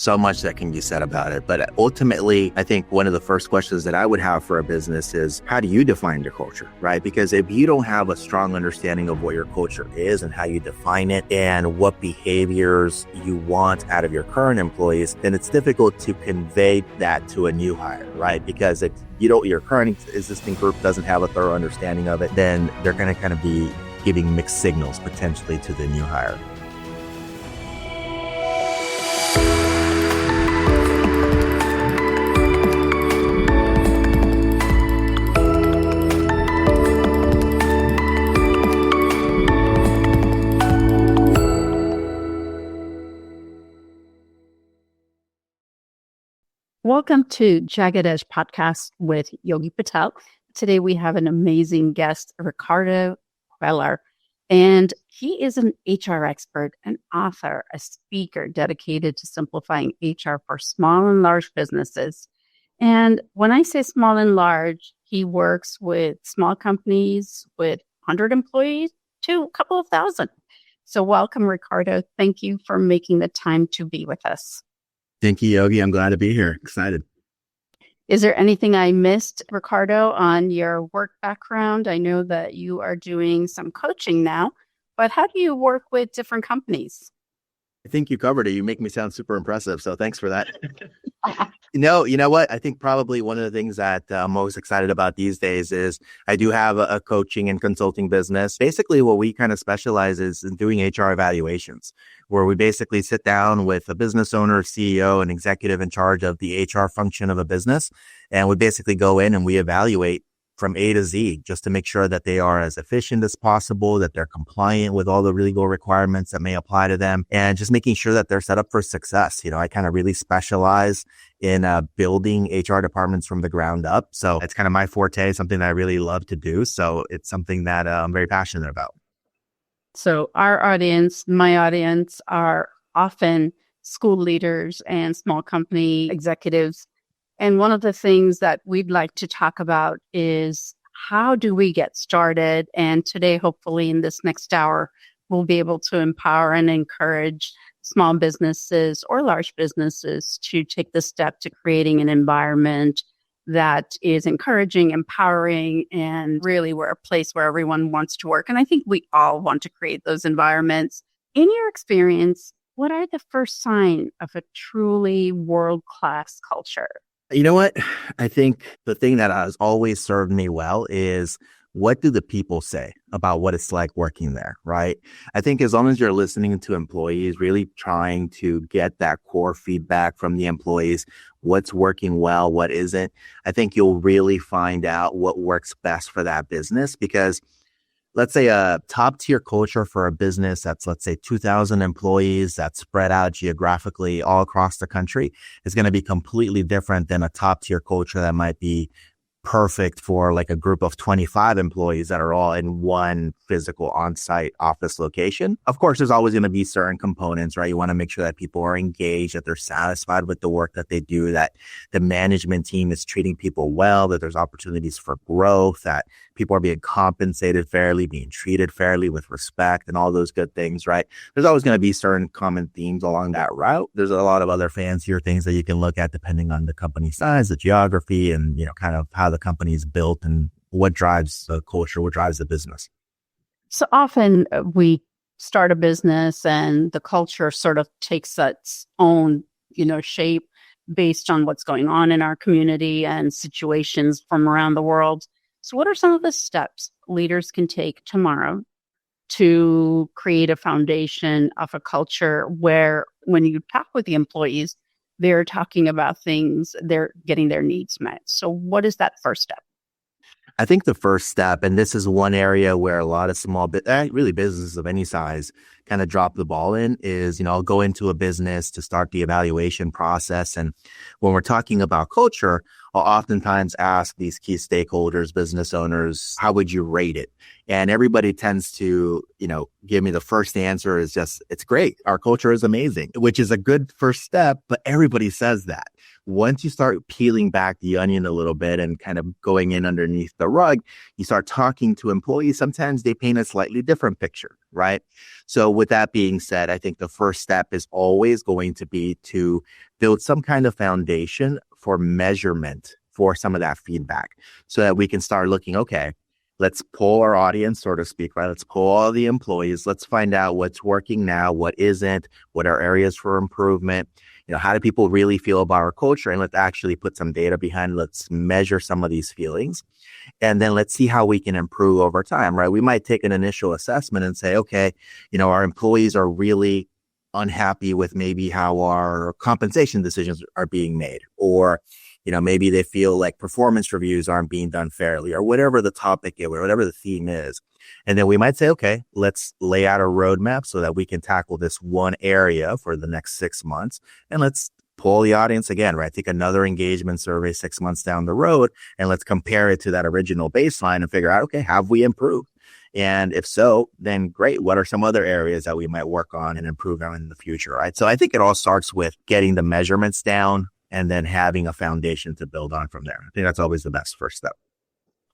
so much that can be said about it. But ultimately, I think one of the first questions that I would have for a business is, how do you define your culture, right? Because if you don't have a strong understanding of what your culture is and how you define it and what behaviors you want out of your current employees, then it's difficult to convey that to a new hire, right? Because if your current existing group doesn't have a thorough understanding of it, then they're going to kind of be giving mixed signals potentially to the new hire. Welcome to Jagged Edge Podcast with Yogi Patel. Today we have an amazing guest, Ricardo Cuellar, and he is an HR expert, an author, a speaker dedicated to simplifying HR for small and large businesses. And when I say small and large, he works with small companies with 100 employees to a couple of thousand. So welcome, Ricardo. Thank you for making the time to be with us. Thank you, Yogi. I'm glad to be here. Excited. Is there anything I missed, Ricardo, on your work background? I know that you are doing some coaching now, but how do you work with different companies? I think you covered it. You make me sound super impressive. So thanks for that. You know what? I think probably one of the things that I'm most excited about these days is I do have a coaching and consulting business. Basically, what we kind of specialize is in doing HR evaluations, where we basically sit down with a business owner, CEO, and executive in charge of the HR function of a business. And we basically go in and we evaluate from A to Z, just to make sure that they are as efficient as possible, that they're compliant with all the legal requirements that may apply to them, and just making sure that they're set up for success. You know, I kind of really specialize in building HR departments from the ground up. So it's kind of my forte, something that I really love to do. So it's something that I'm very passionate about. So our audience, my audience, are often school leaders and small company executives. And one of the things that we'd like to talk about is, how do we get started? And today, hopefully in this next hour, we'll be able to empower and encourage small businesses or large businesses to take the step to creating an environment that is encouraging, empowering, and really we're a place where everyone wants to work. And I think we all want to create those environments. In your experience, what are the first signs of a truly world-class culture? You know what? I think the thing that has always served me well is, what do the people say about what it's like working there, right? I think as long as you're listening to employees, really trying to get that core feedback from the employees, what's working well, what isn't, I think you'll really find out what works best for that business. Because let's say a top tier culture for a business that's, let's say, 2,000 employees that's spread out geographically all across the country is going to be completely different than a top tier culture that might be perfect for like a group of 25 employees that are all in one physical on-site office location. Of course, there's always going to be certain components, right? You want to make sure that people are engaged, that they're satisfied with the work that they do, that the management team is treating people well, that there's opportunities for growth, that people are being compensated fairly, being treated fairly with respect, and all those good things, right? There's always going to be certain common themes along that route. There's a lot of other fancier things that you can look at depending on the company size, the geography, and, you know, kind of how the company is built and what drives the culture, what drives the business. So often we start a business and the culture sort of takes its own, shape based on what's going on in our community and situations from around the world. So what are some of the steps leaders can take tomorrow to create a foundation of a culture where when you talk with the employees, they're talking about things, they're getting their needs met? So what is that first step? I think the first step, and this is one area where a lot of really businesses of any size kind of drop the ball in, is, I'll go into a business to start the evaluation process. And when we're talking about culture, I'll oftentimes ask these key stakeholders, business owners, how would you rate it? And everybody tends to, give me the first answer is just, it's great. Our culture is amazing, which is a good first step, but everybody says that. once you start peeling back the onion a little bit and kind of going in underneath the rug, you start talking to employees. Sometimes they paint a slightly different picture, right? So with that being said, I think the first step is always going to be to build some kind of foundation for measurement for some of that feedback so that we can start looking, okay, let's poll our audience, so to speak, right? Let's poll all the employees. Let's find out what's working now, what isn't, what are areas for improvement. How do people really feel about our culture? And let's actually put some data behind it. Let's measure some of these feelings. And then let's see how we can improve over time, right? We might take an initial assessment and say, okay, our employees are really unhappy with maybe how our compensation decisions are being made, or maybe they feel like performance reviews aren't being done fairly, or whatever the topic is, or whatever the theme is. And then we might say, okay, let's lay out a roadmap so that we can tackle this one area for the next 6 months. And let's poll the audience again, right? Take another engagement survey 6 months down the road, and let's compare it to that original baseline and figure out, okay, have we improved? And if so, then great. What are some other areas that we might work on and improve on in the future, right? So I think it all starts with getting the measurements down and then having a foundation to build on from there. I think that's always the best first step.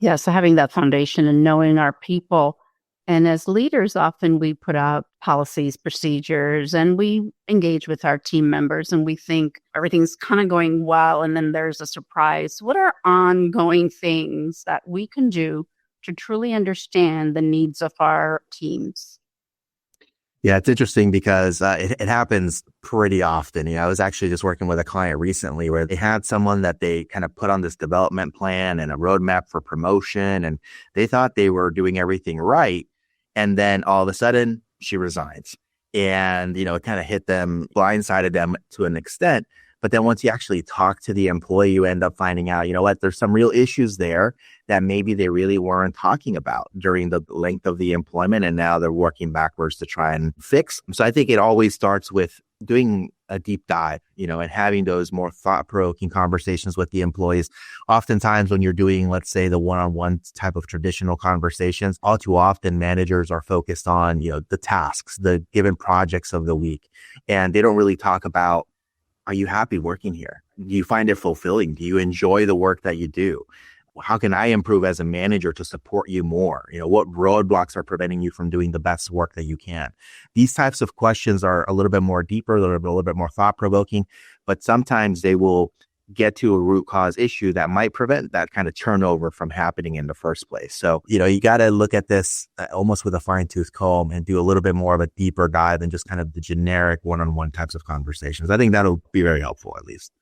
Yeah, so having that foundation and knowing our people. And as leaders, often we put out policies, procedures, and we engage with our team members and we think everything's kind of going well. And then there's a surprise. What are ongoing things that we can do to truly understand the needs of our teams? Yeah, it's interesting because it happens pretty often. I was actually just working with a client recently where they had someone that they kind of put on this development plan and a roadmap for promotion, and they thought they were doing everything right. And then all of a sudden she resigns, and, it kind of hit them, blindsided them to an extent. But then once you actually talk to the employee, you end up finding out, there's some real issues there that maybe they really weren't talking about during the length of the employment. And now they're working backwards to try and fix. So I think it always starts with doing a deep dive, and having those more thought-provoking conversations with the employees. Oftentimes when you're doing, let's say, the one-on-one type of traditional conversations, all too often managers are focused on, the tasks, the given projects of the week. And they don't really talk about, are you happy working here? Do you find it fulfilling? Do you enjoy the work that you do? How can I improve as a manager to support you more? What roadblocks are preventing you from doing the best work that you can? These types of questions are a little bit more deeper, a little bit more thought-provoking, but sometimes they will get to a root cause issue that might prevent that kind of turnover from happening in the first place. So, you got to look at this almost with a fine-tooth comb and do a little bit more of a deeper dive than just kind of the generic one-on-one types of conversations. I think that'll be very helpful, at least.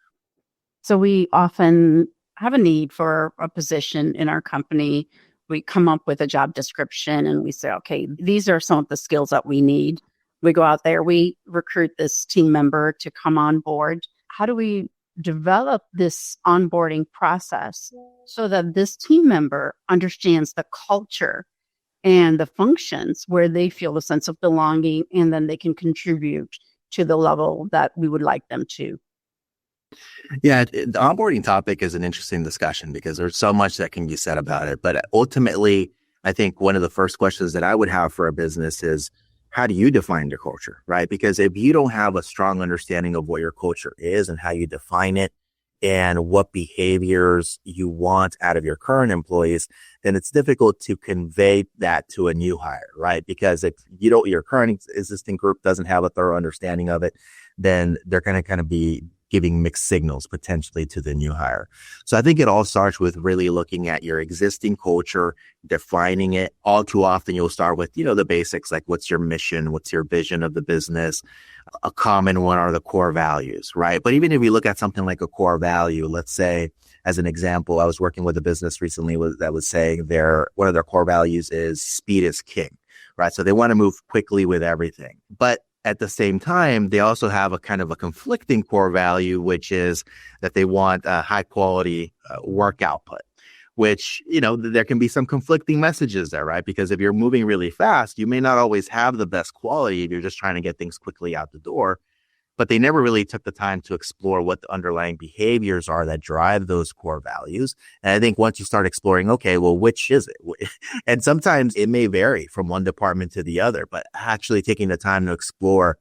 So we often have a need for a position in our company. We come up with a job description and we say, okay, these are some of the skills that we need. We go out there, we recruit this team member to come on board. How do we develop this onboarding process so that this team member understands the culture and the functions where they feel a sense of belonging, and then they can contribute to the level that we would like them to? Yeah, the onboarding topic is an interesting discussion because there's so much that can be said about it. But ultimately, I think one of the first questions that I would have for a business is, how do you define your culture, right? Because if you don't have a strong understanding of what your culture is and how you define it and what behaviors you want out of your current employees, then it's difficult to convey that to a new hire, right? Because if your current existing group doesn't have a thorough understanding of it, then they're going to kind of be giving mixed signals potentially to the new hire. So I think it all starts with really looking at your existing culture, defining it. All too often you'll start with, the basics, like what's your mission? What's your vision of the business? A common one are the core values, right? But even if you look at something like a core value, let's say, as an example, I was working with a business recently that was saying one of their core values is speed is king, right? So they want to move quickly with everything. But at the same time, they also have a kind of a conflicting core value, which is that they want a high quality work output, which, there can be some conflicting messages there, right? Because if you're moving really fast, you may not always have the best quality if you're just trying to get things quickly out the door. But they never really took the time to explore what the underlying behaviors are that drive those core values. And I think once you start exploring, okay, well, which is it? And sometimes it may vary from one department to the other, but actually taking the time to explore,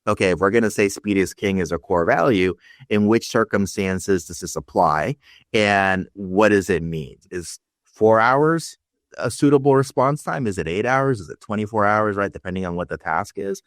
okay, if we're going to say speed is king is a core value, in which circumstances does this apply? And what does it mean? Is 4 hours a suitable response time? Is it 8 hours? Is it 24 hours, right? Depending on what the task is.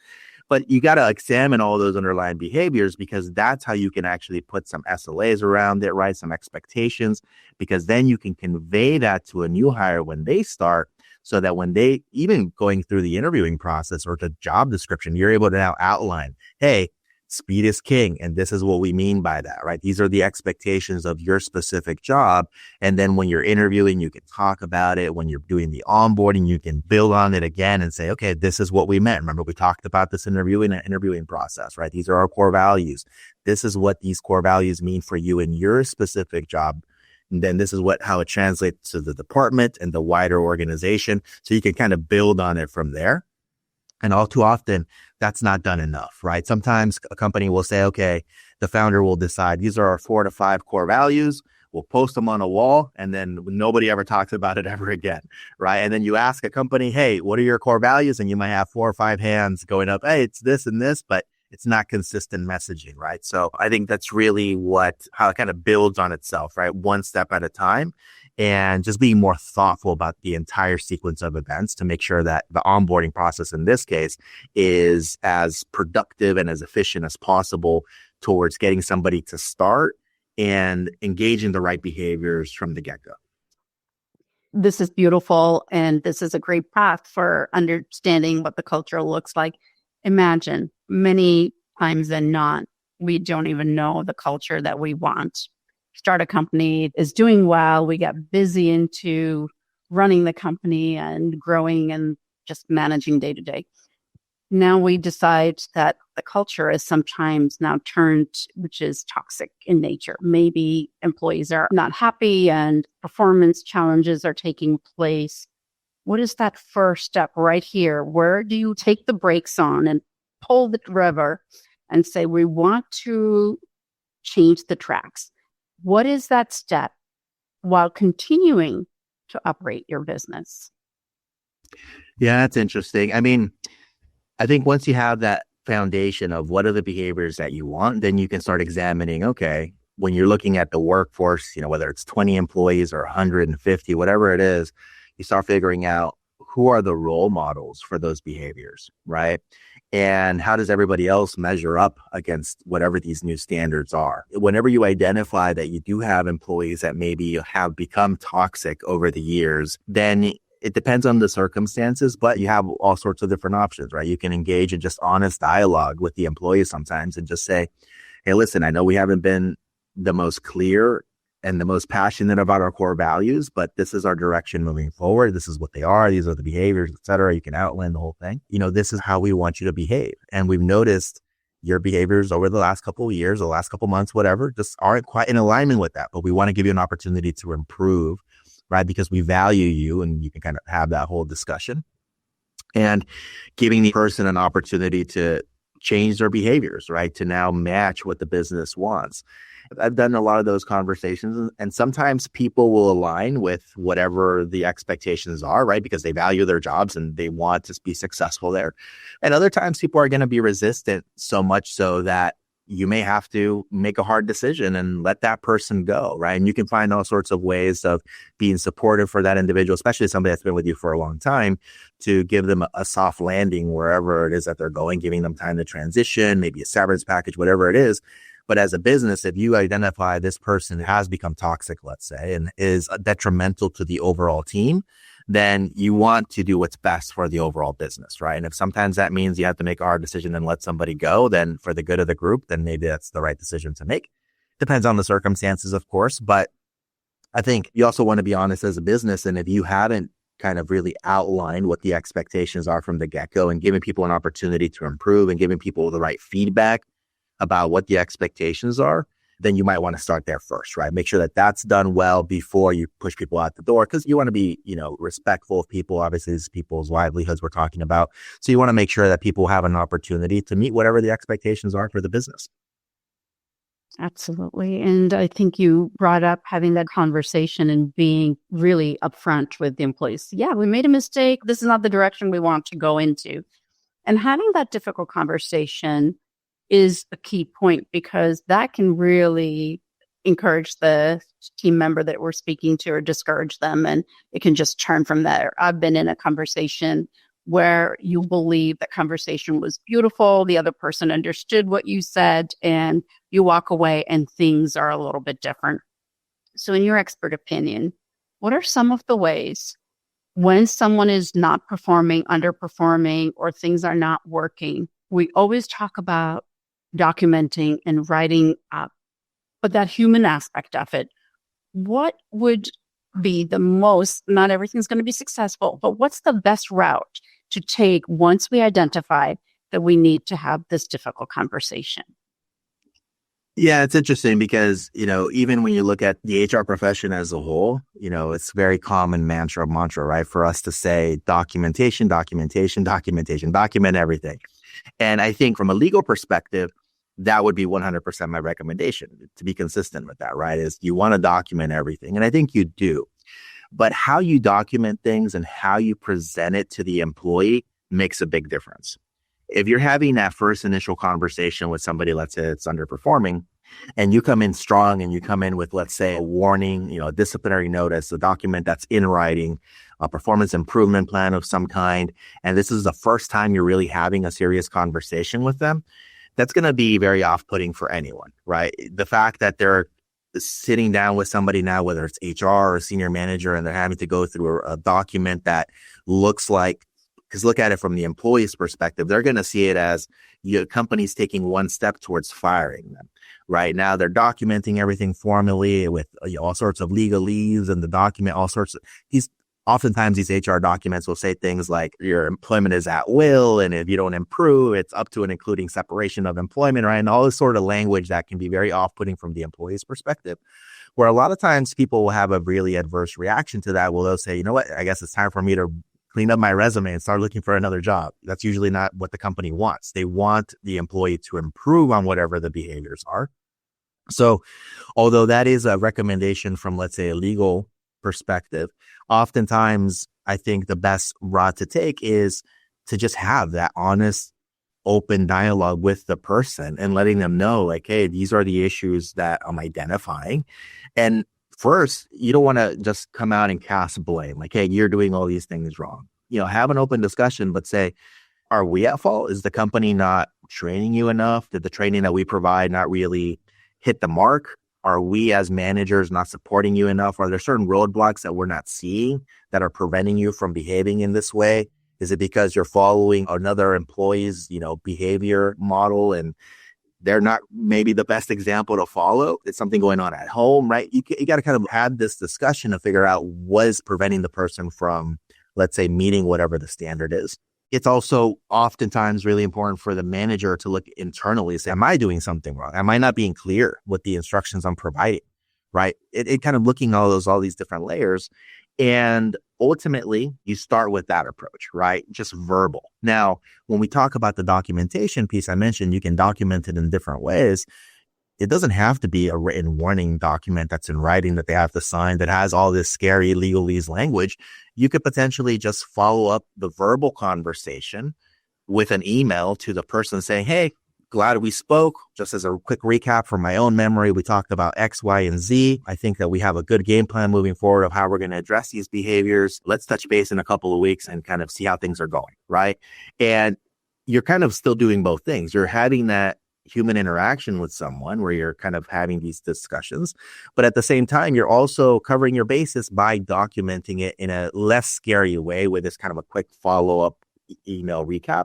But you got to examine all those underlying behaviors, because that's how you can actually put some SLAs around it, right? Some expectations, because then you can convey that to a new hire when they start, so that when they, even going through the interviewing process or the job description, you're able to now outline, hey, speed is king. And this is what we mean by that, right? These are the expectations of your specific job. And then when you're interviewing, you can talk about it. When you're doing the onboarding, you can build on it again and say, okay, this is what we meant. Remember, we talked about this interviewing process, right? These are our core values. This is what these core values mean for you in your specific job. And then this is how it translates to the department and the wider organization. So you can kind of build on it from there. And all too often, that's not done enough, right? Sometimes a company will say, okay, the founder will decide these are our 4 to 5 core values. We'll post them on a wall, and then nobody ever talks about it ever again, right? And then you ask a company, hey, what are your core values? And you might have 4 or 5 hands going up, hey, it's this and this, but it's not consistent messaging, right? So I think that's really how it kind of builds on itself, right? One step at a time, and just being more thoughtful about the entire sequence of events to make sure that the onboarding process in this case is as productive and as efficient as possible towards getting somebody to start and engaging the right behaviors from the get-go. This is beautiful, and this is a great path for understanding what the culture looks like. Imagine, many times than not, we don't even know the culture that we want. Start a company is doing well. We get busy into running the company and growing and just managing day to day. Now we decide that the culture is sometimes now turned, which is toxic in nature. Maybe employees are not happy and performance challenges are taking place. What is that first step right here? Where do you take the brakes on and pull the lever and say, we want to change the tracks? What is that step while continuing to operate your business? Yeah, that's interesting. I mean, I think once you have that foundation of what are the behaviors that you want, then you can start examining, okay, when you're looking at the workforce, whether it's 20 employees or 150, whatever it is, you start figuring out who are the role models for those behaviors, right? And how does everybody else measure up against whatever these new standards are? Whenever you identify that you do have employees that maybe have become toxic over the years, then it depends on the circumstances, but you have all sorts of different options, right? You can engage in just honest dialogue with the employees sometimes and just say, hey, listen, I know we haven't been the most clear and the most passionate about our core values, but this is our direction moving forward. This is what they are. These are the behaviors, et cetera. You can outline the whole thing. This is how we want you to behave. And we've noticed your behaviors over the last couple of years, the last couple of months, whatever, just aren't quite in alignment with that. But we want to give you an opportunity to improve, right? Because we value you, and you can kind of have that whole discussion. And giving the person an opportunity to change their behaviors, right? To now match what the business wants. I've done a lot of those conversations, and sometimes people will align with whatever the expectations are, right? Because they value their jobs and they want to be successful there. And other times people are going to be resistant, so much so that you may have to make a hard decision and let that person go, right? And you can find all sorts of ways of being supportive for that individual, especially somebody that's been with you for a long time, to give them a soft landing wherever it is that they're going, giving them time to transition, maybe a severance package, whatever it is. But as a business, if you identify this person has become toxic, let's say, and is detrimental to the overall team, then you want to do what's best for the overall business, right? And if sometimes that means you have to make a hard decision and let somebody go, then for the good of the group, then maybe that's the right decision to make. Depends on the circumstances, of course. But I think you also want to be honest as a business. And if you haven't kind of really outlined what the expectations are from the get-go and giving people an opportunity to improve and giving people the right feedback about what the expectations are, then you might want to start there first, right? Make sure that that's done well before you push people out the door, because you want to be, respectful of people. Obviously, it's people's livelihoods we're talking about. So you want to make sure that people have an opportunity to meet whatever the expectations are for the business. Absolutely. And I think you brought up having that conversation and being really upfront with the employees. Yeah, we made a mistake. This is not the direction we want to go into. And having that difficult conversation is a key point, because that can really encourage the team member that we're speaking to or discourage them. And it can just turn from there. I've been in a conversation where you believe the conversation was beautiful, the other person understood what you said, and you walk away and things are a little bit different. So in your expert opinion, what are some of the ways when someone is not performing, underperforming, or things are not working? We always talk about documenting and writing up, but that human aspect of it, what would be the most, not everything's going to be successful, but what's the best route to take once we identify that we need to have this difficult conversation? Yeah, it's interesting because, even when you look at the HR profession as a whole, it's very common mantra, right? For us to say documentation, document everything. And I think from a legal perspective, that would be 100% my recommendation to be consistent with that, right? Is you want to document everything. And I think you do. But how you document things and how you present it to the employee makes a big difference. If you're having that first initial conversation with somebody, let's say it's underperforming, and you come in strong and you come in with, let's say, a warning, a disciplinary notice, a document that's in writing, a performance improvement plan of some kind, and this is the first time you're really having a serious conversation with them, that's going to be very off-putting for anyone, right? The fact that they're sitting down with somebody now, whether it's HR or a senior manager, and they're having to go through a document that looks like, because look at it from the employee's perspective, they're going to see it as your company's taking one step towards firing them. Right now, they're documenting everything formally with all sorts of legalese, and the document all sorts of oftentimes these HR documents will say things like your employment is at will, and if you don't improve, it's up to and including separation of employment, right? And all this sort of language that can be very off-putting from the employee's perspective, where a lot of times people will have a really adverse reaction to that. Well, they'll say, you know what, I guess it's time for me to clean up my resume and start looking for another job. That's usually not what the company wants. They want the employee to improve on whatever the behaviors are. So although that is a recommendation from, let's say, a legal perspective, oftentimes I think the best route to take is to just have that honest, open dialogue with the person and letting them know, like, hey, these are the issues that I'm identifying. And first, you don't want to just come out and cast blame, like, hey, you're doing all these things wrong. Have an open discussion, but say, are we at fault? Is the company not training you enough? Did the training that we provide not really hit the mark? Are we as managers not supporting you enough? Are there certain roadblocks that we're not seeing that are preventing you from behaving in this way? Is it because you're following another employee's, behavior model and they're not maybe the best example to follow? It's something going on at home, right? You got to kind of have this discussion to figure out what is preventing the person from, let's say, meeting whatever the standard is. It's also oftentimes really important for the manager to look internally and say, am I doing something wrong? Am I not being clear with the instructions I'm providing? Right? It kind of looking at all these different layers. And ultimately, you start with that approach, right? Just verbal. Now, when we talk about the documentation piece, I mentioned you can document it in different ways. It doesn't have to be a written warning document that's in writing that they have to sign that has all this scary legalese language. You could potentially just follow up the verbal conversation with an email to the person saying, hey, glad we spoke. Just as a quick recap from my own memory, we talked about X, Y, and Z. I think that we have a good game plan moving forward of how we're going to address these behaviors. Let's touch base in a couple of weeks and kind of see how things are going, right? And you're kind of still doing both things. You're having that human interaction with someone where you're kind of having these discussions, but at the same time, you're also covering your bases by documenting it in a less scary way with this kind of a quick follow-up email recap,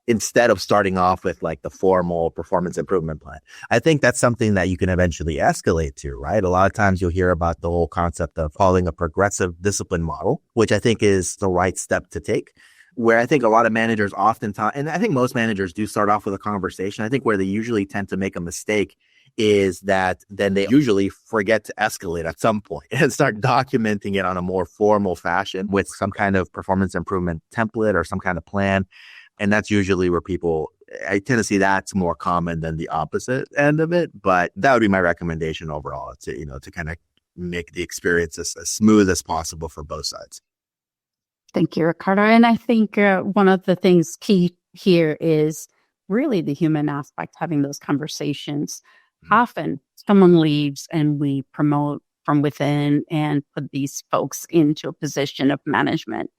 instead of starting off with like the formal performance improvement plan. I think that's something that you can eventually escalate to, right? A lot of times you'll hear about the whole concept of following a progressive discipline model, which I think is the right step to take. Where I think a lot of managers oftentimes, and I think most managers do start off with a conversation. I think where they usually tend to make a mistake is that then they usually forget to escalate at some point and start documenting it on a more formal fashion with some kind of performance improvement template or some kind of plan. And that's usually where I tend to see that's more common than the opposite end of it. But that would be my recommendation overall to kind of make the experience as smooth as possible for both sides. Thank you, Ricardo. And I think one of the things key here is really the human aspect, having those conversations. Often someone leaves and we promote from within and put these folks into a position of management.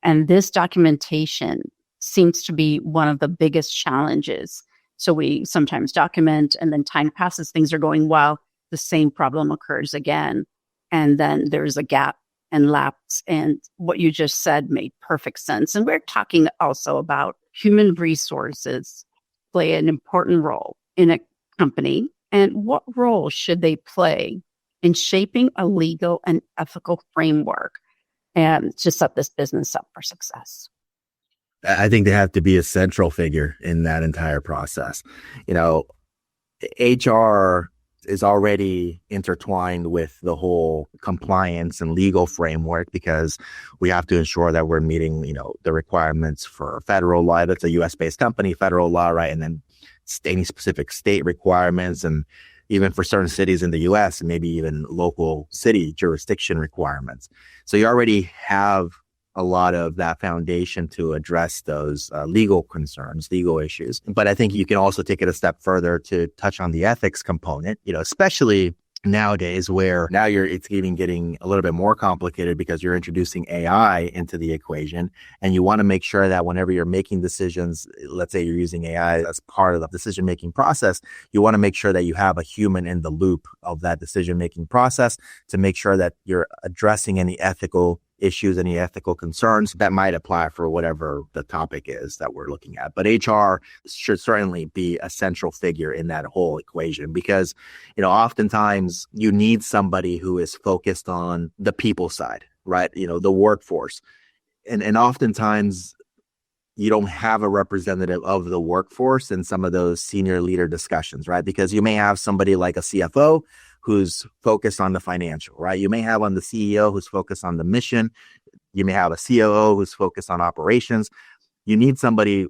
And this documentation seems to be one of the biggest challenges. So we sometimes document and then time passes, things are going well, the same problem occurs again. And then there's a gap and lapse. And what you just said made perfect sense. And we're talking also about human resources play an important role in a company. And what role should they play in shaping a legal and ethical framework and to set this business up for success? I think they have to be a central figure in that entire process. You know, HR is already intertwined with the whole compliance and legal framework because we have to ensure that we're meeting, the requirements for federal law. That's a US-based company, federal law, right? And then any specific state requirements, and even for certain cities in the US, and maybe even local city jurisdiction requirements. So you already have a lot of that foundation to address those legal concerns, legal issues. But I think you can also take it a step further to touch on the ethics component, especially nowadays where now it's even getting a little bit more complicated because you're introducing AI into the equation, and you want to make sure that whenever you're making decisions, let's say you're using AI as part of the decision-making process, you want to make sure that you have a human in the loop of that decision-making process to make sure that you're addressing any ethical issues, any ethical concerns that might apply for whatever the topic is that we're looking at. But HR should certainly be a central figure in that whole equation because, oftentimes you need somebody who is focused on the people side, right? The workforce. And oftentimes you don't have a representative of the workforce in some of those senior leader discussions, right? Because you may have somebody like a CFO who's focused on the financial, right? You may have on the CEO who's focused on the mission. You may have a COO who's focused on operations. You need somebody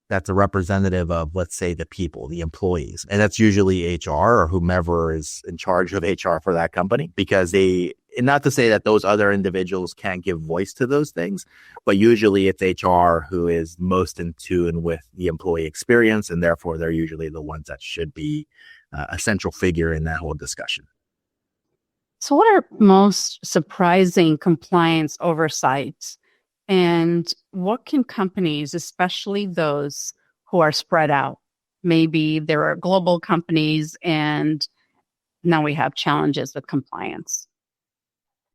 that's a representative of, let's say, the people, the employees. And that's usually HR or whomever is in charge of HR for that company, because and not to say that those other individuals can't give voice to those things, but usually it's HR who is most in tune with the employee experience. And therefore, they're usually the ones that should be a central figure in that whole discussion. So what are most surprising compliance oversights, and what can companies, especially those who are spread out, maybe there are global companies and now we have challenges with compliance?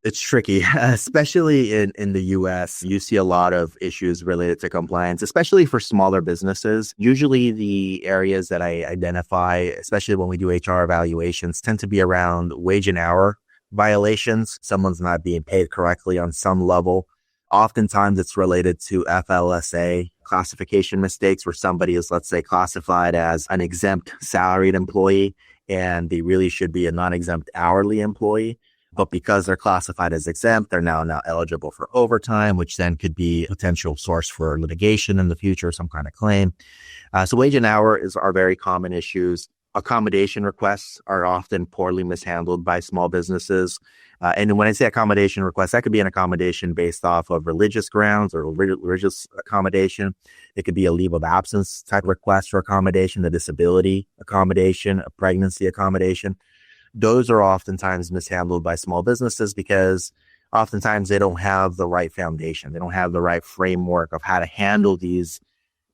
It's tricky, especially in the US. You see a lot of issues related to compliance, especially for smaller businesses. Usually the areas that I identify, especially when we do HR evaluations, tend to be around wage and hour violations. Someone's not being paid correctly on some level. Oftentimes it's related to FLSA classification mistakes where somebody is, let's say, classified as an exempt salaried employee and they really should be a non-exempt hourly employee. But because they're classified as exempt, they're now eligible for overtime, which then could be a potential source for litigation in the future, some kind of claim. So wage and hour are very common issues. Accommodation requests are often poorly mishandled by small businesses. And when I say accommodation requests, that could be an accommodation based off of religious grounds or religious accommodation. It could be a leave of absence type request for accommodation, a disability accommodation, a pregnancy accommodation. Those are oftentimes mishandled by small businesses because oftentimes they don't have the right foundation. They don't have the right framework of how to handle these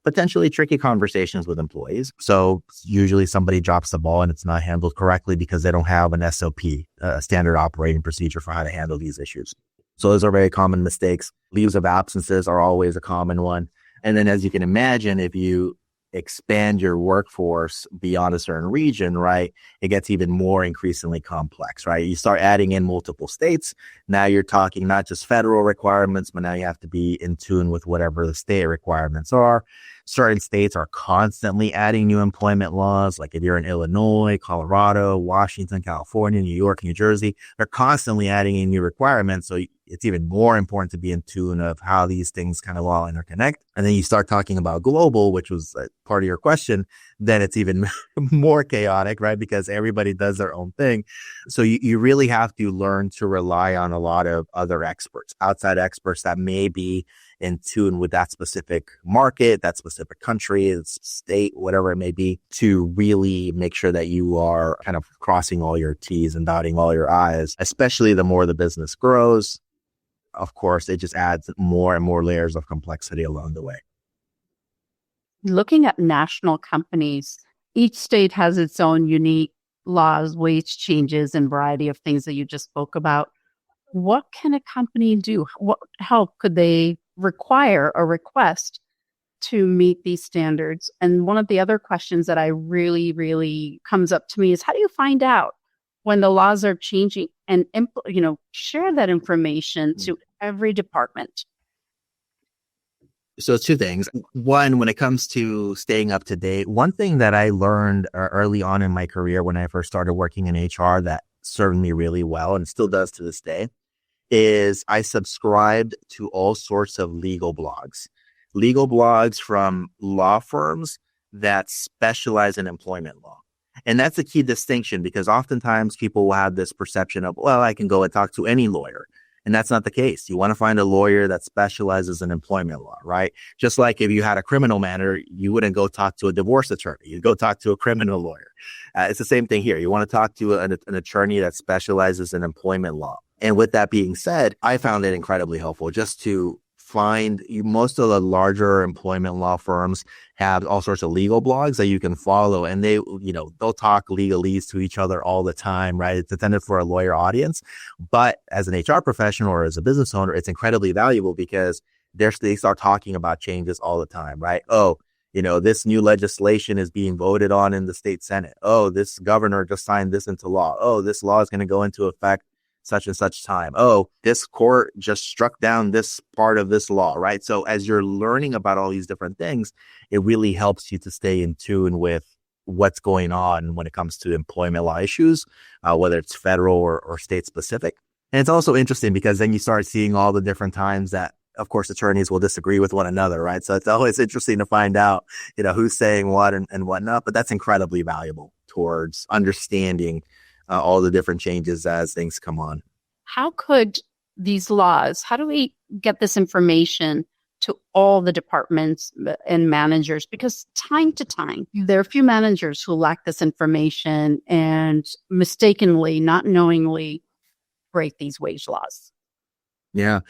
potentially tricky conversations with employees. So usually somebody drops the ball and it's not handled correctly because they don't have an SOP, a standard operating procedure for how to handle these issues. So those are very common mistakes. Leaves of absences are always a common one. And then as you can imagine, if you expand your workforce beyond a certain region, right, it gets even more increasingly complex, right? You start adding in multiple states. Now you're talking not just federal requirements, but now you have to be in tune with whatever the state requirements are. Certain states are constantly adding new employment laws. Like if you're in Illinois, Colorado, Washington, California, New York, New Jersey, they're constantly adding in new requirements. So it's even more important to be in tune of how these things kind of all interconnect. And then you start talking about global, which was part of your question, then it's even more chaotic, right? Because everybody does their own thing. So you really have to learn to rely on a lot of other experts, outside experts that may be in tune with that specific market, that specific country, state, whatever it may be, to really make sure that you are kind of crossing all your T's and dotting all your I's, especially the more the business grows. Of course, it just adds more and more layers of complexity along the way. Looking at national companies, each state has its own unique laws, wage changes, and variety of things that you just spoke about. What can a company do? What help could they require or request to meet these standards? And one of the other questions that I really comes up to me is, how do you find out when the laws are changing and share that information to every department? So it's two things. One, when it comes to staying up to date, one thing that I learned early on in my career when I first started working in HR that served me really well and still does to this day is I subscribed to all sorts of legal blogs from law firms that specialize in employment law. And that's a key distinction because oftentimes people will have this perception of, well, I can go and talk to any lawyer. And that's not the case. You want to find a lawyer that specializes in employment law, right? Just like if you had a criminal matter, you wouldn't go talk to a divorce attorney. You'd go talk to a criminal lawyer. It's the same thing here. You want to talk to an attorney that specializes in employment law. And with that being said, I found it incredibly helpful just to find most of the larger employment law firms have all sorts of legal blogs that you can follow, and they'll talk legalese to each other all the time, right? It's intended for a lawyer audience, but as an HR professional or as a business owner, it's incredibly valuable because they start talking about changes all the time, right? Oh, this new legislation is being voted on in the state Senate. Oh, this governor just signed this into law. Oh, this law is going to go into effect such and such time. Oh, this court just struck down this part of this law, right? So as you're learning about all these different things, it really helps you to stay in tune with what's going on when it comes to employment law issues, whether it's federal or state specific. And it's also interesting because then you start seeing all the different times that, of course, attorneys will disagree with one another, right? So it's always interesting to find out, who's saying what and whatnot, but that's incredibly valuable towards understanding all the different changes as things come on. How could these laws, how do we get this information to all the departments and managers? Because time to time, there are a few managers who lack this information and mistakenly, not knowingly, break these wage laws. Yeah,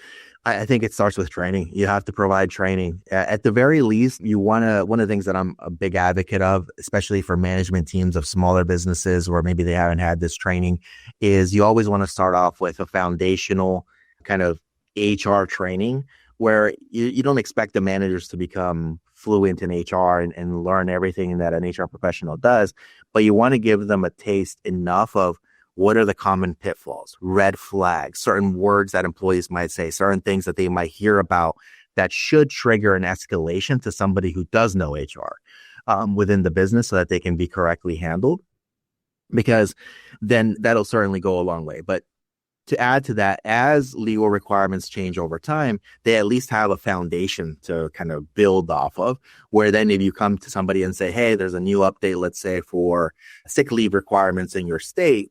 I think it starts with training. You have to provide training. At the very least, one of the things that I'm a big advocate of, especially for management teams of smaller businesses where maybe they haven't had this training, is you always want to start off with a foundational kind of HR training where you don't expect the managers to become fluent in HR and learn everything that an HR professional does, but you want to give them a taste enough of what are the common pitfalls, red flags, certain words that employees might say, certain things that they might hear about that should trigger an escalation to somebody who does know HR within the business so that they can be correctly handled, because then that'll certainly go a long way. But to add to that, as legal requirements change over time, they at least have a foundation to kind of build off of, where then if you come to somebody and say, hey, there's a new update, let's say for sick leave requirements in your state,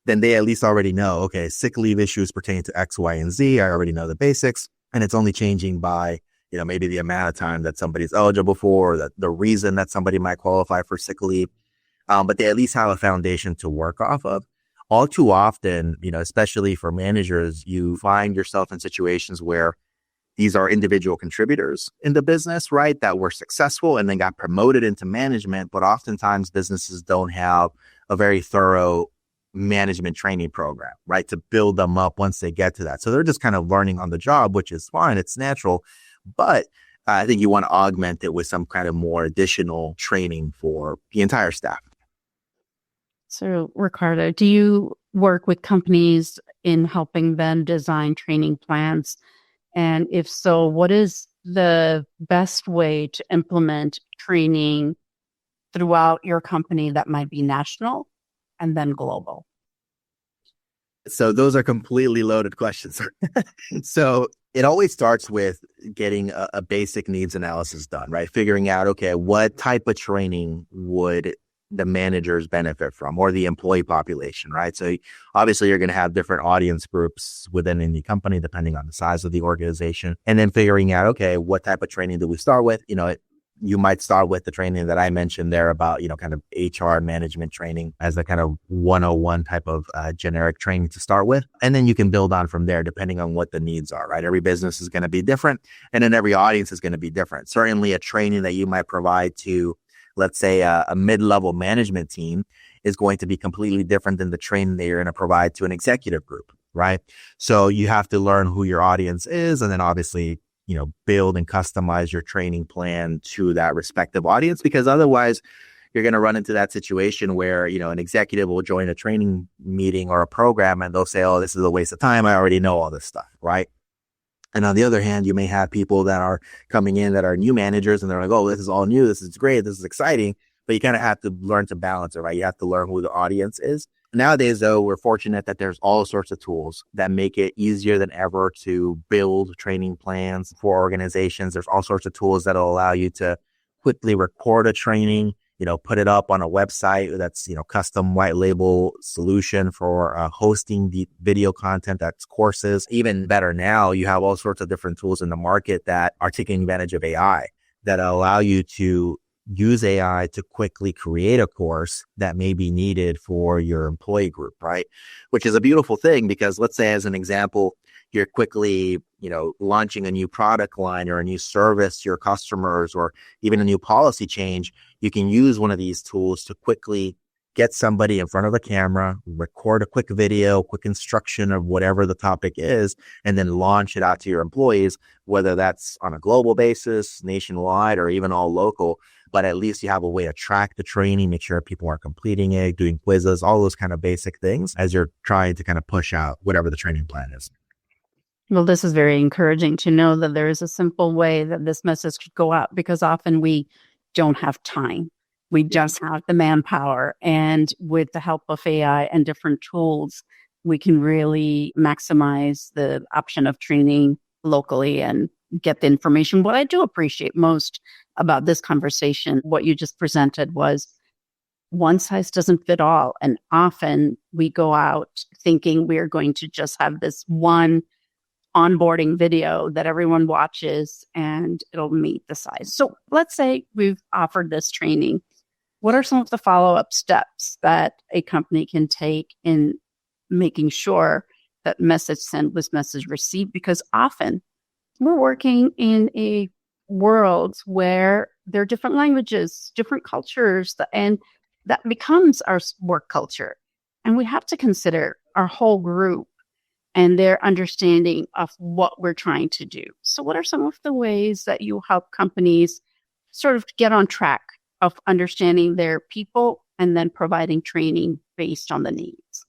then they at least already know, okay, sick leave issues pertain to X, Y, and Z. I already know the basics, and it's only changing by, maybe the amount of time that somebody's eligible for, or the reason that somebody might qualify for sick leave. But they at least have a foundation to work off of. All too often, especially for managers, you find yourself in situations where these are individual contributors in the business, right, that were successful and then got promoted into management. But oftentimes businesses don't have a very thorough management training program, right, to build them up once they get to that. So they're just kind of learning on the job, which is fine. It's natural. But I think you want to augment it with some kind of more additional training for the entire staff. So, Ricardo, do you work with companies in helping them design training plans? And if so, what is the best way to implement training throughout your company that might be national and then global? So those are completely loaded questions. So it always starts with getting a basic needs analysis done, right? Figuring out, okay, what type of training would the managers benefit from or the employee population, right? So obviously you're going to have different audience groups within any company, depending on the size of the organization. And then figuring out, okay, what type of training do we start with? You might start with the training that I mentioned there about, kind of HR management training as a kind of 101 type of generic training to start with. And then you can build on from there depending on what the needs are, right? Every business is going to be different, and then every audience is going to be different. Certainly a training that you might provide to, let's say, a mid-level management team is going to be completely different than the training that you're going to provide to an executive group, right? So you have to learn who your audience is, and then obviously build and customize your training plan to that respective audience, because otherwise you're going to run into that situation where, an executive will join a training meeting or a program and they'll say, oh, this is a waste of time. I already know all this stuff, right? And on the other hand, you may have people that are coming in that are new managers and they're like, oh, this is all new. This is great. This is exciting. But you kind of have to learn to balance it, right? You have to learn who the audience is. Nowadays, though, we're fortunate that there's all sorts of tools that make it easier than ever to build training plans for organizations. There's all sorts of tools that will allow you to quickly record a training, put it up on a website that's, custom white label solution for hosting the video content. That's courses. Even better now, you have all sorts of different tools in the market that are taking advantage of AI that allow you to use AI to quickly create a course that may be needed for your employee group, right? Which is a beautiful thing, because let's say, as an example, you're quickly, launching a new product line or a new service to your customers, or even a new policy change. You can use one of these tools to quickly get somebody in front of a camera, record a quick video, quick instruction of whatever the topic is, and then launch it out to your employees, whether that's on a global basis, nationwide, or even all local. But at least you have a way to track the training, make sure people are completing it, doing quizzes, all those kind of basic things as you're trying to kind of push out whatever the training plan is. Well, this is very encouraging to know that there is a simple way that this message could go out, because often we don't have time. We just have the manpower. And with the help of AI and different tools, we can really maximize the option of training locally and get the information. What I do appreciate most about this conversation, what you just presented, was one size doesn't fit all. And often we go out thinking we're going to just have this one onboarding video that everyone watches and it'll meet the size. So let's say we've offered this training. What are some of the follow-up steps that a company can take in making sure that message sent was message received? Because often we're working in a world where there are different languages, different cultures, and that becomes our work culture. And we have to consider our whole group and their understanding of what we're trying to do. So what are some of the ways that you help companies sort of get on track of understanding their people and then providing training based on the needs?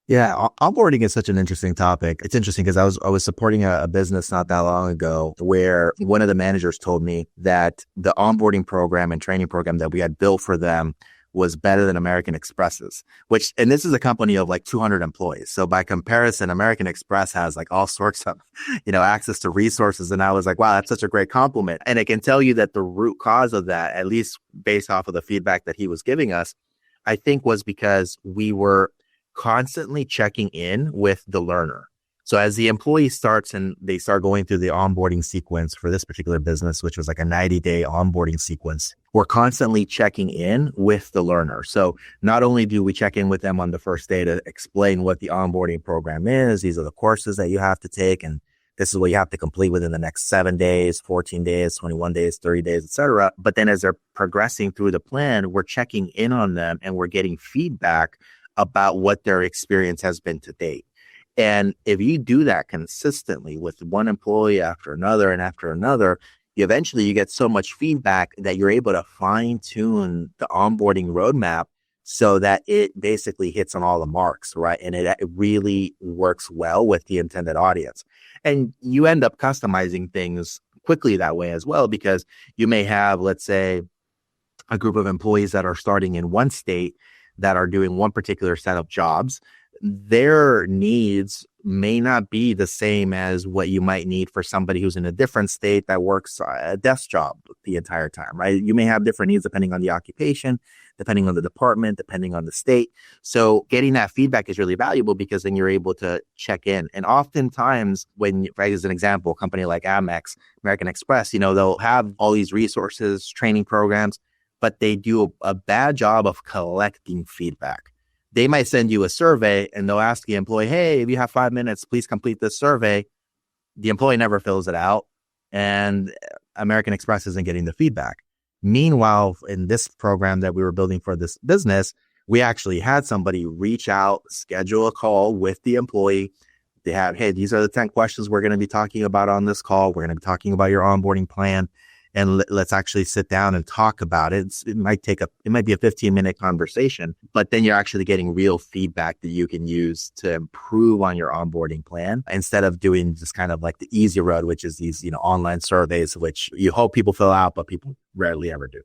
Yeah, onboarding is such an interesting topic. It's interesting because I was supporting a business not that long ago where one of the managers told me that the onboarding program and training program that we had built for them was better than American Express's, and this is a company of like 200 employees. So by comparison, American Express has like all sorts of, access to resources. And I was like, wow, that's such a great compliment. And I can tell you that the root cause of that, at least based off of the feedback that he was giving us, I think was because we were constantly checking in with the learner. So as the employee starts and they start going through the onboarding sequence for this particular business, which was like a 90-day onboarding sequence, we're constantly checking in with the learner. So not only do we check in with them on the first day to explain what the onboarding program is, these are the courses that you have to take, and this is what you have to complete within the next 7 days, 14 days, 21 days, 30 days, etc. But then as they're progressing through the plan, we're checking in on them and we're getting feedback about what their experience has been to date. And if you do that consistently with one employee after another and after another, eventually you get so much feedback that you're able to fine tune the onboarding roadmap so that it basically hits on all the marks, right? And it really works well with the intended audience. And you end up customizing things quickly that way as well, because you may have, let's say, a group of employees that are starting in one state that are doing one particular set of jobs. Their needs may not be the same as what you might need for somebody who's in a different state that works a desk job the entire time, right? You may have different needs depending on the occupation, depending on the department, depending on the state. So getting that feedback is really valuable because then you're able to check in. And oftentimes when, right, as an example, a company like Amex, American Express, they'll have all these resources, training programs, but they do a bad job of collecting feedback. They might send you a survey and they'll ask the employee, hey, if you have 5 minutes, please complete this survey. The employee never fills it out and American Express isn't getting the feedback. Meanwhile, in this program that we were building for this business, we actually had somebody reach out, schedule a call with the employee. They have, hey, these are the 10 questions we're going to be talking about on this call. We're going to be talking about your onboarding plan. And let's actually sit down and talk about it. It might be a 15-minute conversation, but then you're actually getting real feedback that you can use to improve on your onboarding plan instead of doing just kind of like the easy road, which is these, online surveys, which you hope people fill out, but people rarely ever do.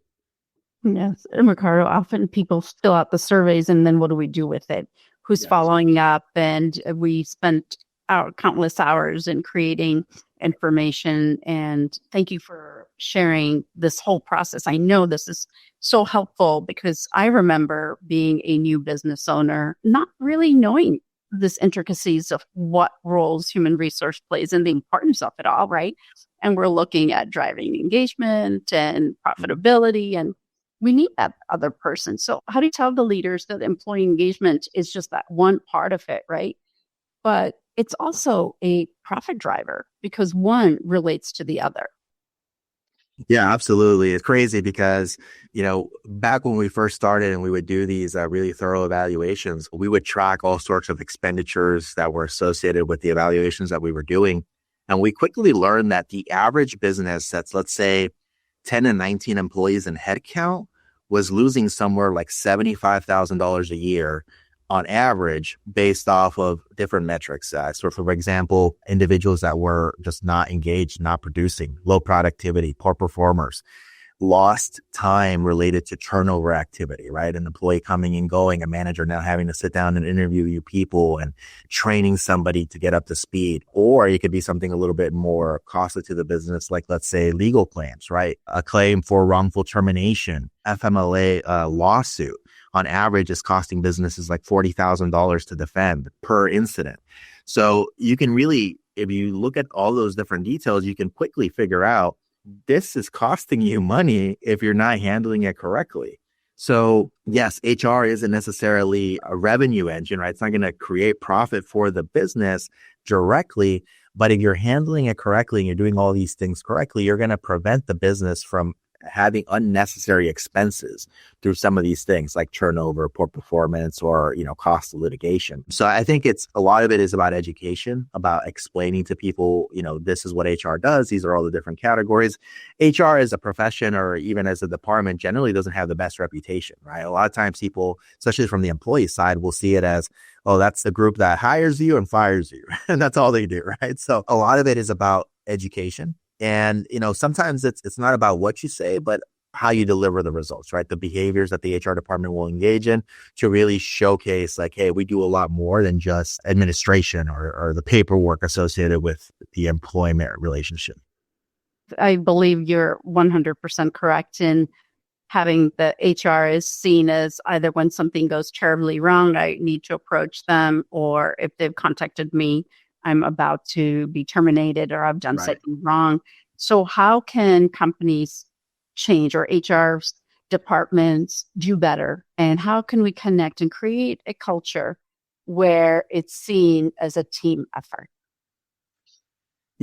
Yes. And Ricardo, often people fill out the surveys and then what do we do with it? Who's following up? And we spent countless hours in creating information. And thank you for sharing this whole process. I know this is so helpful because I remember being a new business owner, not really knowing this intricacies of what roles human resource plays and the importance of it all, right? And we're looking at driving engagement and profitability, and we need that other person. So how do you tell the leaders that employee engagement is just that one part of it, right? But it's also a profit driver because one relates to the other. Yeah, absolutely. It's crazy because, back when we first started and we would do these really thorough evaluations, we would track all sorts of expenditures that were associated with the evaluations that we were doing. And we quickly learned that the average business that's, let's say, 10 and 19 employees in headcount was losing somewhere like $75,000 a year on average, based off of different metrics. So for example, individuals that were just not engaged, not producing, low productivity, poor performers, lost time related to turnover activity, right? An employee coming and going, a manager now having to sit down and interview you people and training somebody to get up to speed. Or it could be something a little bit more costly to the business, like let's say legal claims, right? A claim for wrongful termination, FMLA lawsuit. On average, is costing businesses like $40,000 to defend per incident. So you can really, if you look at all those different details, you can quickly figure out this is costing you money if you're not handling it correctly. So yes, HR isn't necessarily a revenue engine, right? It's not going to create profit for the business directly, but if you're handling it correctly and you're doing all these things correctly, you're going to prevent the business from having unnecessary expenses through some of these things like turnover, poor performance, or, cost of litigation. So I think a lot of it is about education, about explaining to people, this is what HR does. These are all the different categories. HR as a profession or even as a department generally doesn't have the best reputation, right? A lot of times people, especially from the employee side, will see it as, oh, that's the group that hires you and fires you. And that's all they do, right? So a lot of it is about education. And, sometimes it's not about what you say, but how you deliver the results, right? The behaviors that the HR department will engage in to really showcase like, hey, we do a lot more than just administration or the paperwork associated with the employment relationship. I believe you're 100% correct in having the HR is seen as either when something goes terribly wrong, I need to approach them, or if they've contacted me, I'm about to be terminated or I've done something wrong. So how can companies change or HR departments do better? And how can we connect and create a culture where it's seen as a team effort?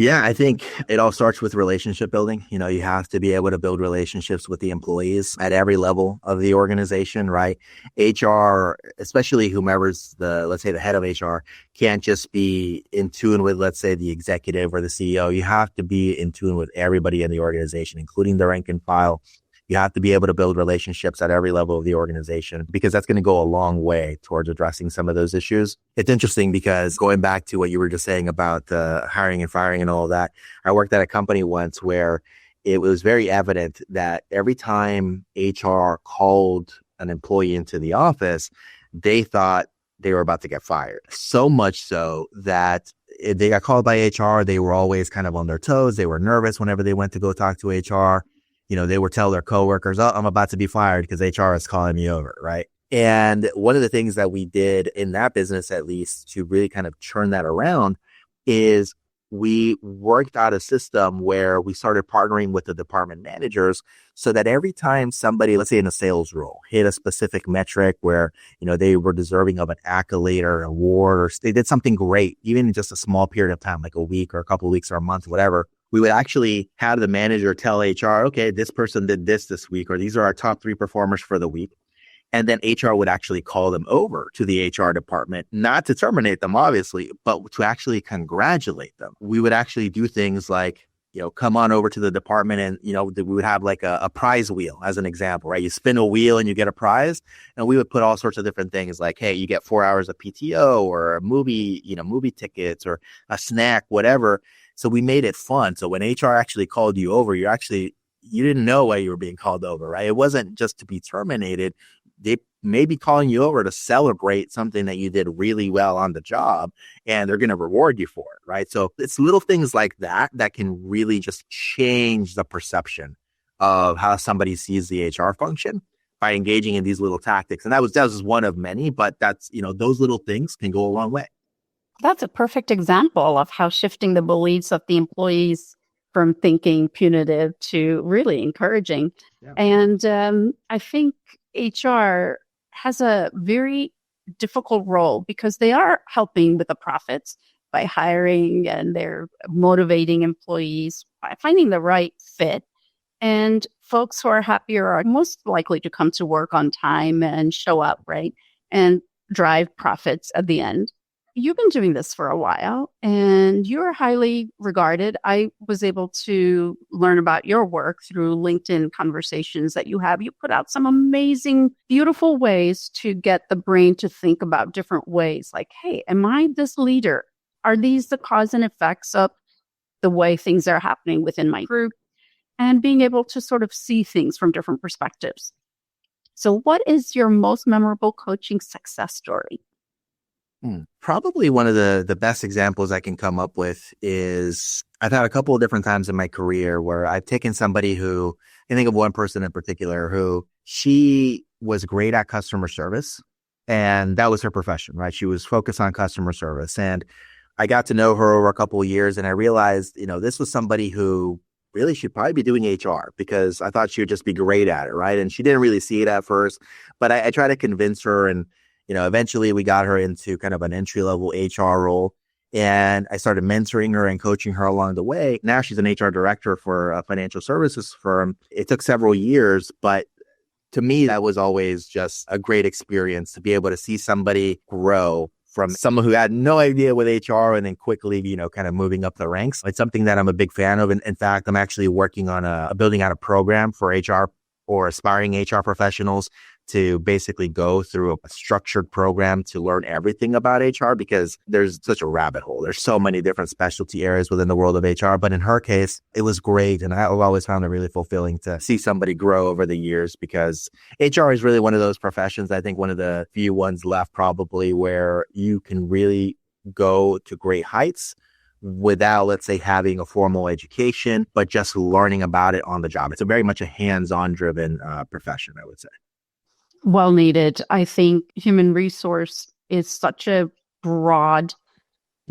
Yeah, I think it all starts with relationship building. You have to be able to build relationships with the employees at every level of the organization, right? HR, especially whomever's let's say the head of HR, can't just be in tune with, let's say, the executive or the CEO. You have to be in tune with everybody in the organization, including the rank and file. You have to be able to build relationships at every level of the organization because that's going to go a long way towards addressing some of those issues. It's interesting because going back to what you were just saying about hiring and firing and all of that, I worked at a company once where it was very evident that every time HR called an employee into the office, they thought they were about to get fired. So much so that if they got called by HR, they were always kind of on their toes. They were nervous whenever they went to go talk to HR. They would tell their coworkers, oh, I'm about to be fired because HR is calling me over, right? And one of the things that we did in that business, at least to really kind of turn that around, is we worked out a system where we started partnering with the department managers so that every time somebody, let's say in a sales role, hit a specific metric where, they were deserving of an accolade or an award, or they did something great, even in just a small period of time, like a week or a couple of weeks or a month, whatever, we would actually have the manager tell HR, okay, this person did this week, or these are our top 3 performers for the week. And then HR would actually call them over to the HR department, not to terminate them, obviously, but to actually congratulate them. We would actually do things like, come on over to the department and, we would have like a prize wheel as an example, right? You spin a wheel and you get a prize. And we would put all sorts of different things like, hey, you get 4 hours of PTO or a movie, movie tickets or a snack, whatever. So we made it fun. So when HR actually called you over, you didn't know why you were being called over, right? It wasn't just to be terminated. They may be calling you over to celebrate something that you did really well on the job, and they're going to reward you for it, right? So it's little things like that can really just change the perception of how somebody sees the HR function by engaging in these little tactics. And that was one of many, but that's, those little things can go a long way. That's a perfect example of how shifting the beliefs of the employees from thinking punitive to really encouraging. Yeah. And I think HR has a very difficult role because they are helping with the profits by hiring, and they're motivating employees by finding the right fit. And folks who are happier are most likely to come to work on time and show up, right? And drive profits at the end. You've been doing this for a while and you're highly regarded. I was able to learn about your work through LinkedIn conversations that you have. You put out some amazing, beautiful ways to get the brain to think about different ways. Like, hey, am I this leader? Are these the cause and effects of the way things are happening within my group? And being able to sort of see things from different perspectives. So what is your most memorable coaching success story? Probably one of the best examples I can come up with is I've had a couple of different times in my career where I've taken somebody who, I think of one person in particular who she was great at customer service, and that was her profession, right? She was focused on customer service. And I got to know her over a couple of years, and I realized, this was somebody who really should probably be doing HR because I thought she would just be great at it, right? And she didn't really see it at first, but I tried to convince her, and eventually we got her into kind of an entry-level HR role, and I started mentoring her and coaching her along the way. Now she's an HR director for a financial services firm. It took several years, but to me, that was always just a great experience to be able to see somebody grow from someone who had no idea with HR and then quickly, kind of moving up the ranks. It's something that I'm a big fan of. And in fact, I'm actually working on building out a program for HR or aspiring HR professionals to basically go through a structured program to learn everything about HR, because there's such a rabbit hole. There's so many different specialty areas within the world of HR. But in her case, it was great. And I've always found it really fulfilling to see somebody grow over the years, because HR is really one of those professions, I think one of the few ones left probably, where you can really go to great heights without, let's say, having a formal education, but just learning about it on the job. It's very much a hands-on driven profession, I would say. Well needed. I think human resource is such a broad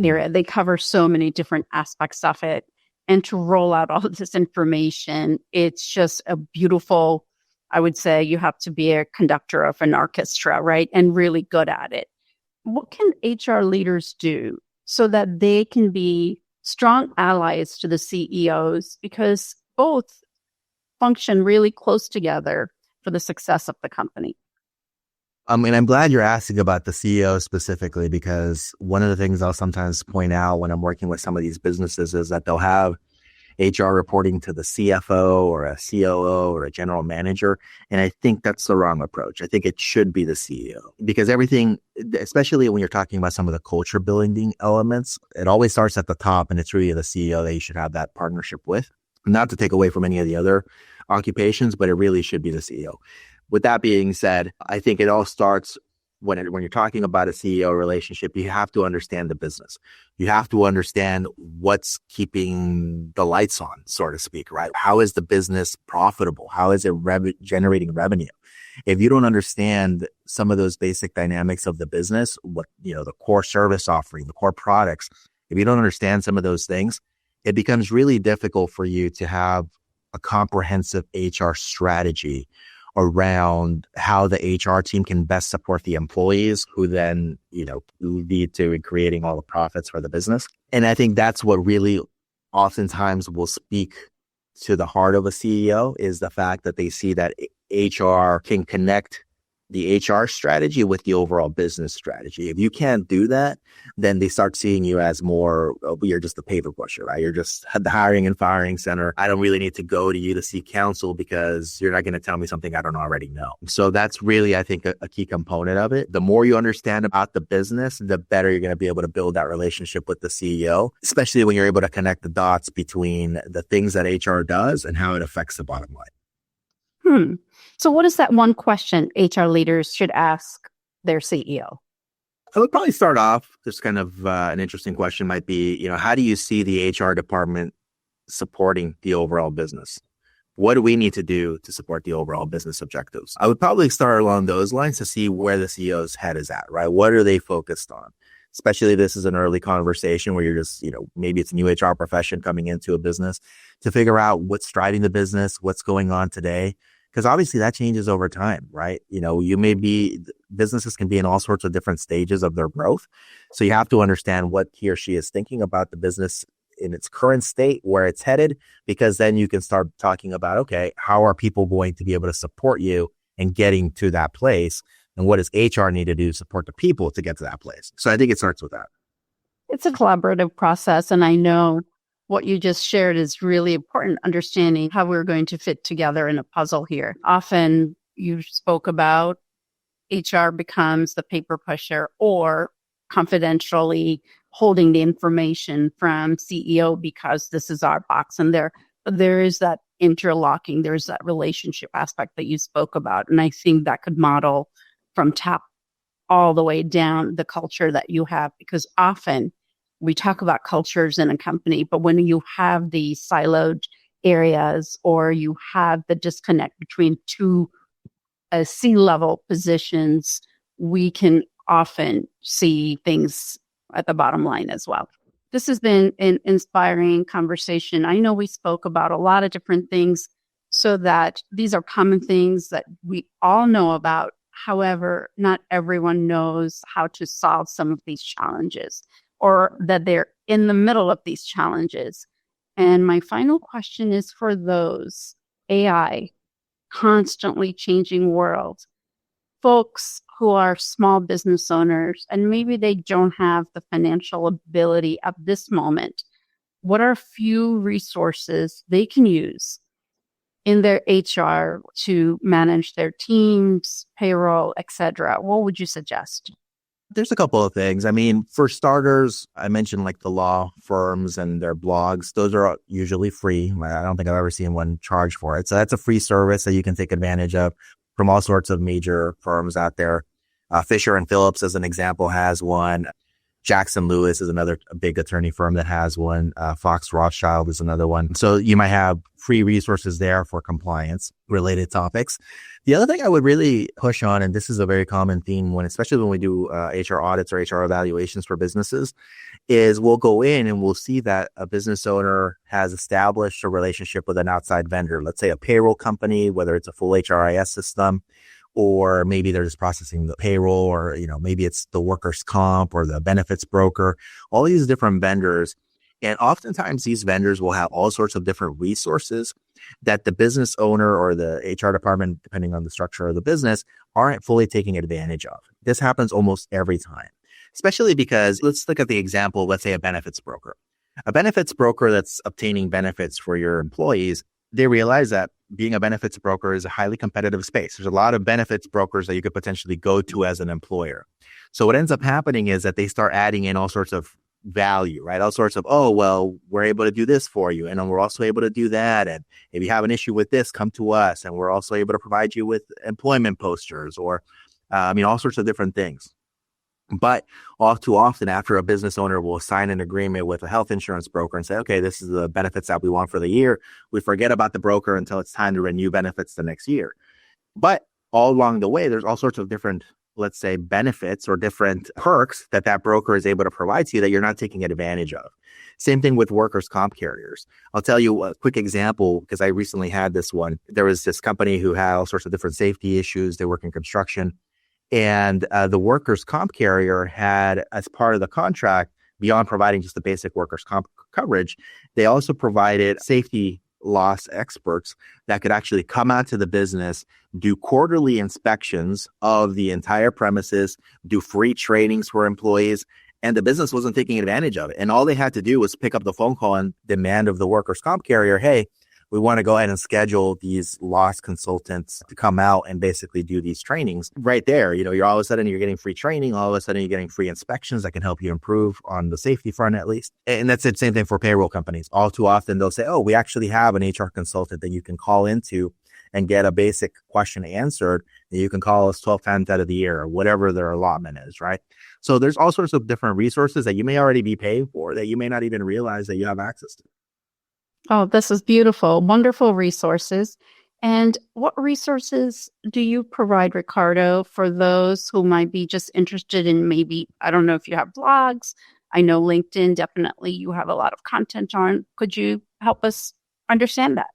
area. They cover so many different aspects of it. And to roll out all of this information, it's just a beautiful, I would say you have to be a conductor of an orchestra, right? And really good at it. What can HR leaders do so that they can be strong allies to the CEOs, because both function really close together for the success of the company? And I'm glad you're asking about the CEO specifically, because one of the things I'll sometimes point out when I'm working with some of these businesses is that they'll have HR reporting to the CFO or a COO or a general manager. And I think that's the wrong approach. I think it should be the CEO, because everything, especially when you're talking about some of the culture building elements, it always starts at the top, and it's really the CEO that you should have that partnership with. Not to take away from any of the other occupations, but it really should be the CEO. With that being said, I think it all starts when you're talking about a CEO relationship, you have to understand the business. You have to understand what's keeping the lights on, so to speak, right? How is the business profitable? How is it generating revenue? If you don't understand some of those basic dynamics of the business, the core service offering, the core products, if you don't understand some of those things, it becomes really difficult for you to have a comprehensive HR strategy around how the HR team can best support the employees who then, lead to creating all the profits for the business. And I think that's what really oftentimes will speak to the heart of a CEO, is the fact that they see that HR can connect the HR strategy with the overall business strategy. If you can't do that, then they start seeing you as more, you're just a paper pusher, right? You're just the hiring and firing center. I don't really need to go to you to seek counsel because you're not going to tell me something I don't already know. So that's really, I think, a key component of it. The more you understand about the business, the better you're going to be able to build that relationship with the CEO, especially when you're able to connect the dots between the things that HR does and how it affects the bottom line. So what is that one question HR leaders should ask their CEO? I would probably start off, just kind of an interesting question might be, how do you see the HR department supporting the overall business? What do we need to do to support the overall business objectives? I would probably start along those lines to see where the CEO's head is at, right? What are they focused on? Especially if this is an early conversation where you're just, maybe it's a new HR profession coming into a business, to figure out what's driving the business, what's going on today. Because obviously that changes over time, right? Businesses can be in all sorts of different stages of their growth. So you have to understand what he or she is thinking about the business in its current state, where it's headed, because then you can start talking about, okay, how are people going to be able to support you in getting to that place? And what does HR need to do to support the people to get to that place? So I think it starts with that. It's a collaborative process. And I know what you just shared is really important, understanding how we're going to fit together in a puzzle here. Often you spoke about HR becomes the paper pusher or confidentially holding the information from CEO because this is our box. And there is that interlocking, there's that relationship aspect that you spoke about. And I think that could model from top all the way down the culture that you have, because often we talk about cultures in a company, but when you have these siloed areas or you have the disconnect between two C-level positions, we can often see things at the bottom line as well. This has been an inspiring conversation. I know we spoke about a lot of different things, so that these are common things that we all know about. However, not everyone knows how to solve some of these challenges, or that they're in the middle of these challenges. And my final question is for those AI, constantly changing world, folks who are small business owners, and maybe they don't have the financial ability at this moment. What are a few resources they can use in their HR to manage their teams, payroll, etc.? What would you suggest? There's a couple of things. I mean, for starters, I mentioned like the law firms and their blogs. Those are usually free. I don't think I've ever seen one charge for it. So that's a free service that you can take advantage of from all sorts of major firms out there. Fisher and Phillips, as an example, has one. Jackson Lewis is another big attorney firm that has one. Fox Rothschild is another one. So you might have free resources there for compliance related topics. The other thing I would really push on, and this is a very common theme especially when we do HR audits or HR evaluations for businesses, is we'll go in and we'll see that a business owner has established a relationship with an outside vendor, let's say a payroll company, whether it's a full HRIS system, or maybe they're just processing the payroll, or, maybe it's the workers' comp or the benefits broker, all these different vendors. And oftentimes these vendors will have all sorts of different resources that the business owner or the HR department, depending on the structure of the business, aren't fully taking advantage of. This happens almost every time, especially because let's look at the example, let's say a benefits broker. A benefits broker that's obtaining benefits for your employees, they realize that being a benefits broker is a highly competitive space. There's a lot of benefits brokers that you could potentially go to as an employer. So what ends up happening is that they start adding in all sorts of value, right? All sorts of, oh, well, we're able to do this for you. And we're also able to do that. And if you have an issue with this, come to us. And we're also able to provide you with employment posters or all sorts of different things. But all too often, after a business owner will sign an agreement with a health insurance broker and say, okay, this is the benefits that we want for the year, we forget about the broker until it's time to renew benefits the next year. But all along the way, there's all sorts of different, let's say, benefits or different perks that broker is able to provide to you that you're not taking advantage of. Same thing with workers' comp carriers. I'll tell you a quick example because I recently had this one. There was this company who had all sorts of different safety issues. They work in construction. And the workers' comp carrier had, as part of the contract, beyond providing just the basic workers' comp coverage, they also provided safety loss experts that could actually come out to the business, do quarterly inspections of the entire premises, do free trainings for employees, and the business wasn't taking advantage of it. And all they had to do was pick up the phone call and demand of the workers' comp carrier, hey, we want to go ahead and schedule these loss consultants to come out and basically do these trainings right there. You're all of a sudden you're getting free training. All of a sudden you're getting free inspections that can help you improve on the safety front at least. And that's the same thing for payroll companies. All too often they'll say, oh, we actually have an HR consultant that you can call into and get a basic question answered. And you can call us 12 times out of the year or whatever their allotment is, right? So there's all sorts of different resources that you may already be paying for that you may not even realize that you have access to. Oh, this is beautiful. Wonderful resources. And what resources do you provide, Ricardo, for those who might be just interested in maybe, I don't know if you have blogs. I know LinkedIn, definitely you have a lot of content on. Could you help us understand that?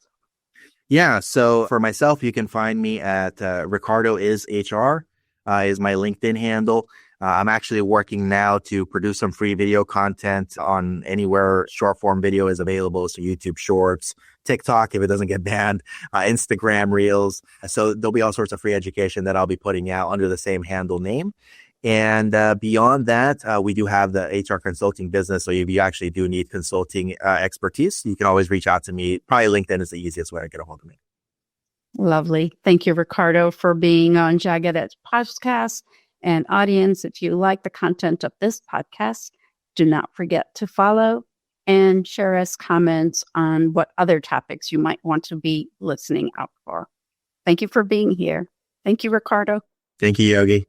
Yeah. So for myself, you can find me at Ricardo is HR is my LinkedIn handle. I'm actually working now to produce some free video content on anywhere short form video is available. So YouTube Shorts, TikTok, if it doesn't get banned, Instagram Reels. So there'll be all sorts of free education that I'll be putting out under the same handle name. And beyond that, we do have the HR consulting business. So if you actually do need consulting expertise, you can always reach out to me. Probably LinkedIn is the easiest way to get a hold of me. Lovely. Thank you, Ricardo, for being on Jagged Edge Podcast. And audience, if you like the content of this podcast, do not forget to follow and share us comments on what other topics you might want to be listening out for. Thank you for being here. Thank you, Ricardo. Thank you, Yogi.